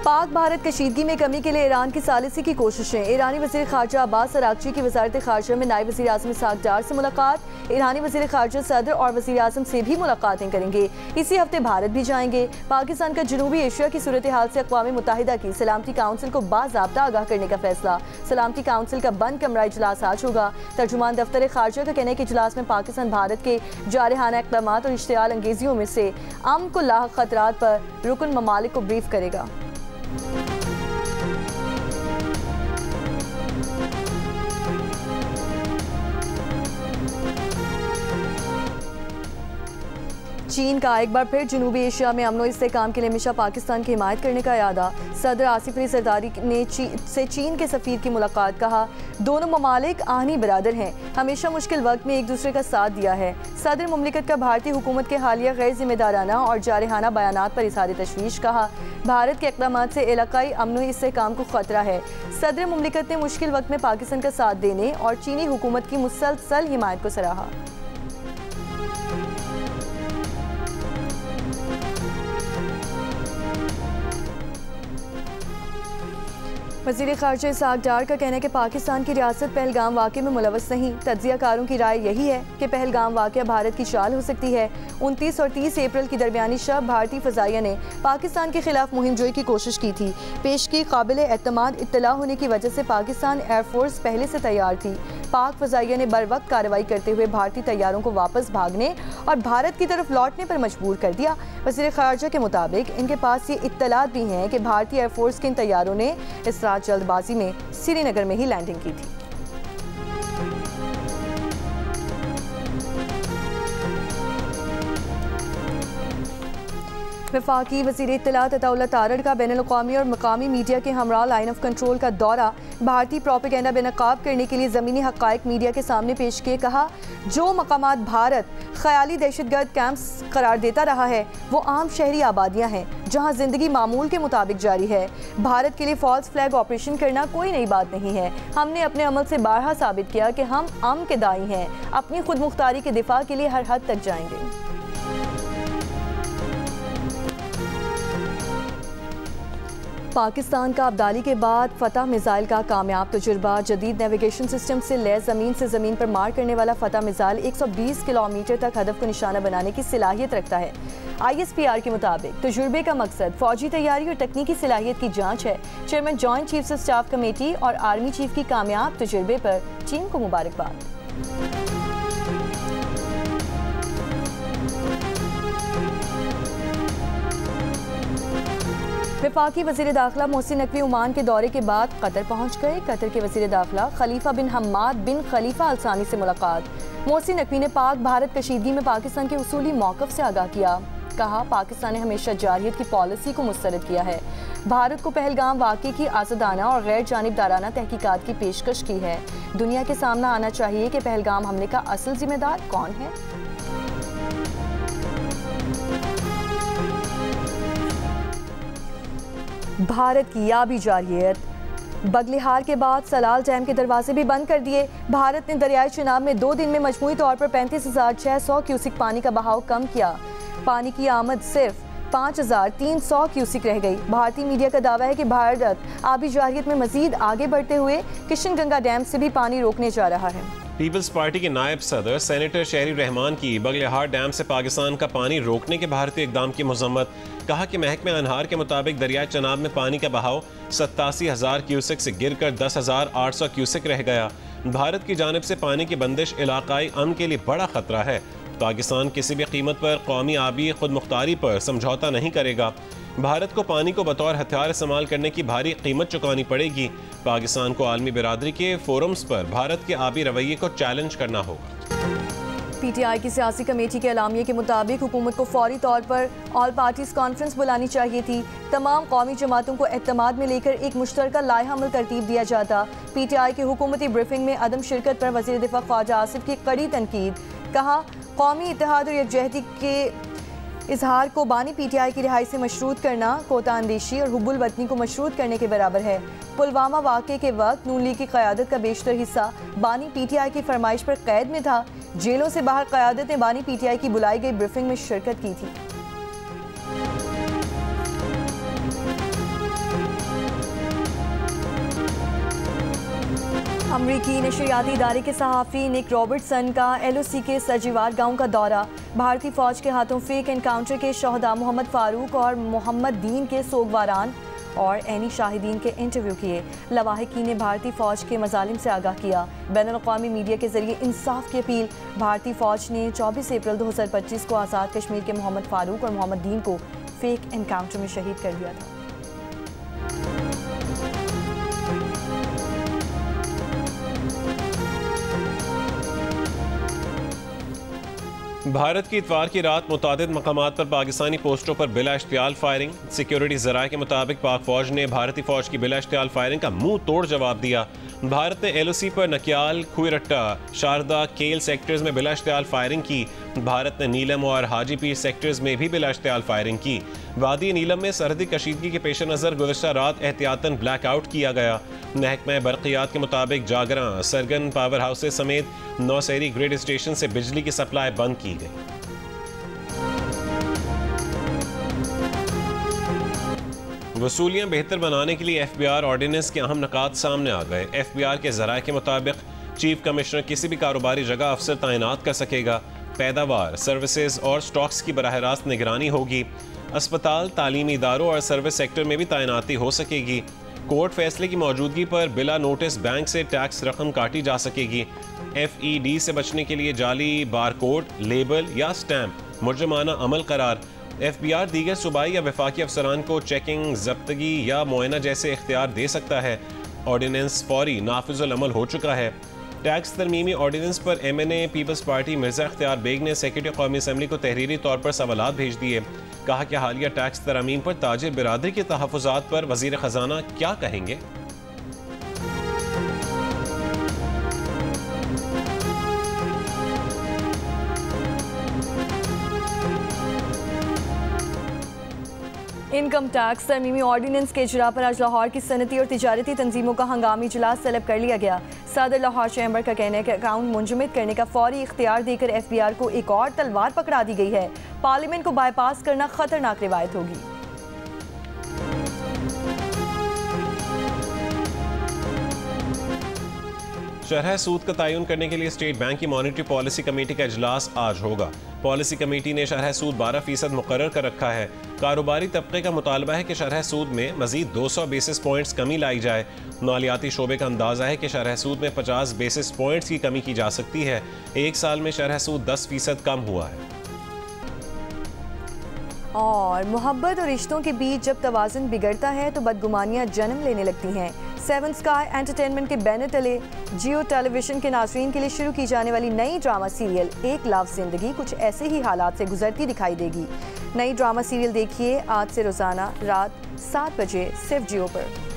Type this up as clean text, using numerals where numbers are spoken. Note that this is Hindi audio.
पाक भारत कशीदगी में कमी के लिए ईरान की सालिसी की कोशिशें। ईरानी वज़ीर ख़ारजा अब्बास अराग़ची की वज़ारत ख़ारजा में नायब वज़ीर आज़म इसहाक़ डार से मुलाकात। ईरानी वज़ीर ख़ारजा सदर और वज़ीर आज़म से भी मुलाकातें करेंगे। इसी हफ्ते भारत भी जाएंगे। पाकिस्तान का जनूबी एशिया की सूरत हाल से अक़वाम मुत्तहिदा की सलामती काउंसिल को बाज़ाब्ता आगाह करने का फैसला। सलामती काउंसिल का बंद कमरा इजलास आज होगा। तर्जुमान दफ्तर ख़ारजा का कहना है कि इजलास में पाकिस्तान भारत के जारहाना इक़दामात और इश्तियाल अंगेजियों में से अमन को लाहक ख़तरात पर रुकन ममालिक को ब्रीफ करेगा। चीन का एक बार फिर जनूबी एशिया में अमन व इस्तेहकाम के लिए हमेशा पाकिस्तान की हिमायत करने का इरादा। सदर आसिफ अली ज़रदारी ने चीन के सफ़ीर की मुलाकात। कहा, दोनों ममालिक आहनी बरादर हैं, हमेशा मुश्किल वक्त में एक दूसरे का साथ दिया है। सदर मुमलिकत का भारतीय हुकूमत के हालिया गैर जिम्मेदाराना और जारहाना बयानात पर इज़हार तशवीश। कहा, भारत के इक़दामात से इलाकाई अमन व इस्तेहकाम को ख़तरा है। सदर मुमलिकत ने मुश्किल वक्त में पाकिस्तान का साथ देने और चीनी हुकूमत की मुसलसल हिमायत को सराहा। वज़ीर ख़ारजा इसहाक़ डार का कहना है कि पाकिस्तान की रियासत पहलगाम वाक़े में मुलव्वस नहीं। तज्ज़ियाकारों की राय यही है कि पहलगाम वाक़या भारत की चाल हो सकती है। 29 और 30 अप्रैल की दरमियानी शब भारतीय फ़ज़ाइया ने पाकिस्तान के खिलाफ मुहिम जोई की कोशिश की थी। पेशगी काबिल एतमाद इत्तला होने की वजह से पाकिस्तान एयरफोर्स पहले से तैयार थी। पाक फ़ज़ाइया ने बर वक्त कार्रवाई करते हुए भारतीय तैयारों को वापस भागने और भारत की तरफ लौटने पर मजबूर कर दिया। वज़ीर ख़ारजा के मुताबिक इनके पास ये इत्तलात भी हैं कि भारतीय एयरफोर्स के इन तैयारों ने इस रात जल्दबाजी में श्रीनगर में ही लैंडिंग की थी। वफाकी वज़ीर इत्तलात अताउल्लाह तारड़ का बैनुल-अक़वामी और मकामी मीडिया के हमरा लाइन ऑफ कंट्रोल का दौरा। भारतीय प्रोपेगेंडा बेनकाब करने के लिए ज़मीनी हक़ाइक़ मीडिया के सामने पेश किए। कहा, जो मकामात भारत ख़याली दहशतगर्द कैंप्स करार देता रहा है वो आम शहरी आबादियाँ हैं जहाँ ज़िंदगी मामूल के मुताबिक जारी है। भारत के लिए फॉल्स फ्लैग ऑपरेशन करना कोई नई बात नहीं है। हमने अपने अमल से बारहा साबित किया कि हम अमन के दाई हैं। अपनी खुद मुख्तारी के दिफा के लिए हर हद तक जाएंगे। पाकिस्तान का अब्दाली के बाद फतह मिसाइल का कामयाब तजुर्बा। जदीद नेविगेशन सिस्टम से लैस ज़मीन पर मार करने वाला फतह मिसाइल 120 किलोमीटर तक हदफ को निशाना बनाने की सलाहियत रखता है। ISPR के मुताबिक तजुर्बे का मकसद फौजी तैयारी और तकनीकी सलाहियत की जाँच है। Chairman joint chiefs of staff committee और आर्मी चीफ की कामयाब तजुर्बे पर चीन को मुबारकबाद। वफाकी वज़ीर दाखिला मोहसिन नकवी ओमान के दौरे के बाद कतर पहुँच गए। कतर के वज़ीर दाखिला खलीफा बिन हम्माद बिन खलीफा अल सानी से मुलाकात। मोहसिन नकवी ने पाक भारत कशीदगी में पाकिस्तान के उसूली मौक़िफ़ से आगाह किया। कहा, पाकिस्तान ने हमेशा जारहियत की पॉलिसी को मुस्तरद किया है। भारत को पहलगाम वाक़े की आज़ादाना और गैर जानिबदाराना तहकीकात की पेशकश की है। दुनिया के सामने आना चाहिए कि पहलगाम हमले का असल जिम्मेदार कौन है। भारत की याबी जारहियत। बगलिहार के बाद सलाल डैम के दरवाजे भी बंद कर दिए। भारत ने दरियाई चिनाब में 2 दिन में मजमूई तौर पर 35,600 क्यूसिक पानी का बहाव कम किया। पानी की आमद सिर्फ 5,300 क्यूसिक रह गई। भारतीय मीडिया का दावा है कि भारत आबी जारहियत में मजीद आगे बढ़ते हुए किशनगंगा डैम से भी पानी रोकने जा रहा है। पीपल्स पार्टी के नायब सदर सेनेटर शहरी रहमान की बगलिहार डैम से पाकिस्तान का पानी रोकने के भारतीय इकदाम की मजम्मत। कहा कि महकमे अनहार के मुताबिक दरियाई चनाब में पानी का बहाव 87,000 क्यूसिक से गिरकर 10,800 क्यूसिक रह गया। भारत की जानिब से पानी की बंदिश इलाकाई अमन के लिए बड़ा खतरा है। पाकिस्तान किसी भी कीमत पर कौमी आबी खुद मुख्तारी पर समझौता नहीं करेगा। भारत को पानी को बतौर हथियार इस्तेमाल करने की भारी कीमत चुकानी पड़ेगी। पाकिस्तान को आलमी बिरादरी के फोरम्स पर भारत के आबी रवैये को चैलेंज करना होगा। PTI की सियासी कमेटी के एलामिये के मुताबिक हुकूमत को फौरी तौर पर ऑल पार्टीज कॉन्फ्रेंस बुलानी चाहिए थी। तमाम कौमी जमातों को एतमाद में लेकर एक मुश्तरका लाइहा अमल तरतीब दिया जाता। PTI की हुकूमती ब्रीफिंग में अदम शिरकत पर वज़ीर दिफा ख्वाजा आसिफ की कड़ी तनकीद। कहा, कौमी इत्तेहाद और यकजहती के इजहार को बानी PTI की रिहाई से मशरूत करना कोता अंदेशी और हुब्बुल वतनी को मशरूत करने के बराबर है। पुलवामा वाक़े के वक्त नून लीग की क़यादत का बेशतर हिस्सा बानी PTI की फरमाइश पर कैद में था। जेलों से बाहर क़यादत ने बानी PTI की बुलाई गई ब्रीफिंग में शिरकत की थी। अमरीकी नशरियाती इदारे के सहाफ़ी निक रॉबर्टसन का LOC के सजीवार गांव का दौरा। भारतीय फौज के हाथों फेक एनकाउंटर के शहदा मोहम्मद फारूक और मोहम्मद दीन के सोगवारान और एनी शाहिदीन के इंटरव्यू किए। लवाहिकी ने भारतीय फौज के मजालिम से आगाह किया। बैनुल-अक़वामी मीडिया के जरिए इंसाफ की अपील। भारतीय फौज ने 24 अप्रैल 2025 को आज़ाद कश्मीर के मोहम्मद फारूक और मोहम्मद दीन को फेक एनकाउंटर में शहीद कर दिया था। भारत की इतवार की रात मुतादिद मकामात पर पाकिस्तानी पोस्टों पर बिला इश्तियाल फायरिंग। सिक्योरिटी ज़राए के मुताबिक पाक फौज ने भारतीय फौज की बिला इश्तियाल फायरिंग का मुंह तोड़ जवाब दिया। भारत ने LOC पर नकियाल, खुईरट्टा, शारदा, केल सेक्टर्स में बिला इश्तियाल फायरिंग की। भारत ने नीलम और हाजी पीर सेक्टर्स में भी बिला इश्तियाल फायरिंग की। वादी नीलम में सरहदी कशीदगी के पेश नज़र गुज़श्ता रात एहतियातन ब्लैकआउट किया गया। महकमा बरक़ियात के मुताबिक जागरा, सरगन पावर हाउसेज समेत नौशहरी ग्रिड स्टेशन से बिजली की सप्लाई बंद की गई। वसूलियाँ बेहतर बनाने के लिए FBR ऑर्डिनेंस के अहम निकात सामने आ गए। FBR के ज़राए के मुताबिक चीफ कमिश्नर किसी भी कारोबारी जगह अफसर तैनात कर सकेगा। पैदावार, सर्विसेज और स्टॉक्स की बराह रास्त निगरानी होगी। अस्पताल, तालीमी इदारों और सर्विस सेक्टर में भी तैनाती हो सकेगी। कोर्ट फैसले की मौजूदगी पर बिला नोटिस बैंक से टैक्स रकम काटी जा सकेगी। FED से बचने के लिए जाली बारकोड, लेबल या स्टैंप मुजरमाना अमल करार। FBR दीगर सूबाई या वफाकी अफसरान को चेकिंग, जब्तगी या मुआयना जैसे इख्तियार दे सकता है। ऑर्डिनेंस फौरी नाफिजुल अमल हो चुका है। टैक्स तरमीमी ऑर्डिनेंस पर MNA पीपल्स पार्टी मिर्जा इख्तियार बेग ने सेक्रेटरी कौमी असम्बली को तहरीरी तौर पर सवालात भेज दिए। कहा कि हालिया टैक्स तरमीम पर ताजिर बिरादरी के तहफ़्फ़ुज़ात पर वज़ीर ख़जाना क्या कहेंगे। इनकम टैक्स तरमीमी ऑर्डिनेंस के इजरा पर आज लाहौर की सनती और तिजारती तंजीमों का हंगामी इजलास तलब कर लिया गया। सदर लाहौर चैम्बर का कहना है कि अकाउंट मुंजमद करने का फौरी इख्तियार देकर FBR को एक और तलवार पकड़ा दी गई है। पार्लियामेंट को बाईपास करना खतरनाक रिवायत होगी। शरह सूद का तयन करने के लिए स्टेट बैंक की मॉनिटरी पॉलिसी कमेटी का इजलास आज होगा। पॉलिसी कमेटी ने शरह सूद 12% मुकर्रर कर रखा है। कारोबारी तबके का मुतालबा है कि शरह सूद में मजीद 200 बेसिस पॉइंट्स कमी लाई जाए। मालियाती शोबे का अंदाजा है कि शरह सूद में 50 बेसिस पॉइंट्स की कमी की जा सकती है। एक साल में शरह सूद 10% कम हुआ है। और मोहब्बत और रिश्तों के बीच जब तवाज़ुन बिगड़ता है तो बदगुमानियां जन्म लेने लगती हैं। 7 स्काई एंटरटेनमेंट के बैनर तले जियो टेलीविजन के नाज़रीन के लिए शुरू की जाने वाली नई ड्रामा सीरियल एक लव जिंदगी कुछ ऐसे ही हालात से गुजरती दिखाई देगी। नई ड्रामा सीरियल देखिए आज से रोज़ाना रात 7 बजे सिर्फ जियो पर।